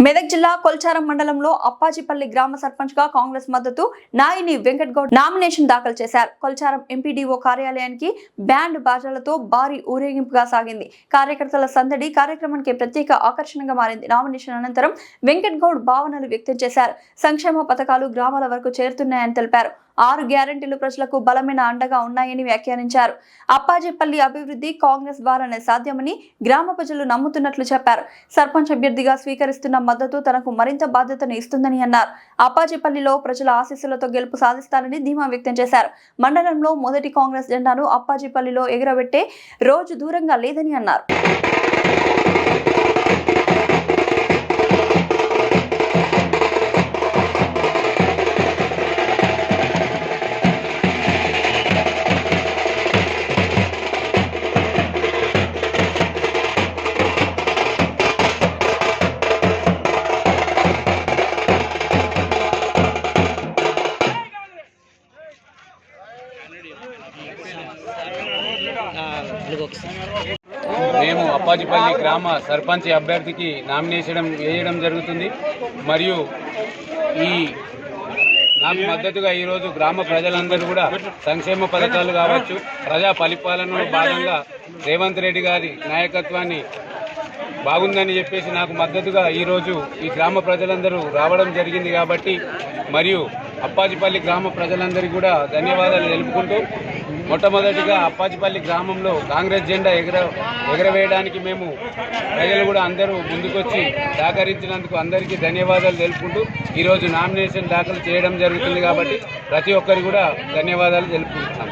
మెదక్ జిల్లా కొల్చారం మండలంలో అప్పాజిపల్లి గ్రామ సర్పంచ్ గా కాంగ్రెస్ మద్దతు నాయిని వెంకట్ గౌడ్ నామినేషన్ దాఖలు చేశారు. కొల్చారం ఎంపీడీఓ కార్యాలయానికి బ్యాండ్ బాజాలతో భారీ ఊరేగింపుగా సాగింది. కార్యకర్తల సందడి కార్యక్రమానికి ప్రత్యేక ఆకర్షణగా మారింది. నామినేషన్ అనంతరం వెంకట్ గౌడ్ భావనలు వ్యక్తం చేశారు. సంక్షేమ పథకాలు గ్రామాల వరకు చేరుతున్నాయని తెలిపారు. 6 గ్యారెంటీలు ప్రజలకు బలమైన అండగా ఉన్నాయని వ్యాఖ్యానించారు. అప్పాజిపల్లి అభివృద్ధి కాంగ్రెస్ ద్వారానే సాధ్యమని గ్రామ ప్రజలు నమ్ముతున్నట్లు చెప్పారు. సర్పంచ్ అభ్యర్థిగా స్వీకరిస్తున్న మద్దతు తనకు మరింత బాధ్యతను ఇస్తుందని అన్నారు. అప్పాజిపల్లిలో ప్రజల ఆశీస్సులతో గెలుపు సాధిస్తారని ధీమా వ్యక్తం చేశారు. మండలంలో మొదటి కాంగ్రెస్ జెండాను అప్పాజిపల్లిలో ఎగురబెట్టే రోజు దూరంగా లేదని అన్నారు. మేము అప్పాజిపల్లి గ్రామ సర్పంచ్ అభ్యర్థికి నామినేషన్ వేయడం జరుగుతుంది. మరియు నాకు మద్దతుగా ఈరోజు గ్రామ ప్రజలందరూ కూడా సంక్షేమ పథకాలు కావచ్చు, ప్రజా పరిపాలనలో భాగంగా రేవంత్ రెడ్డి గారి నాయకత్వాన్ని బాగుందని చెప్పేసి నాకు మద్దతుగా ఈరోజు ఈ గ్రామ ప్రజలందరూ రావడం జరిగింది. కాబట్టి మరియు అప్పాజిపల్లి గ్రామ ప్రజలందరికీ కూడా ధన్యవాదాలు తెలుపుకుంటూ, మొట్టమొదటిగా అప్పాజిపల్లి గ్రామంలో కాంగ్రెస్ జెండా ఎగరవేయడానికి మేము ప్రజలు కూడా అందరూ ముందుకొచ్చి సహకరించినందుకు అందరికీ ధన్యవాదాలు తెలుపుకుంటూ ఈరోజు నామినేషన్ దాఖలు చేయడం జరుగుతుంది. కాబట్టి ప్రతి ఒక్కరికి కూడా ధన్యవాదాలు తెలుపుకుంటున్నాం.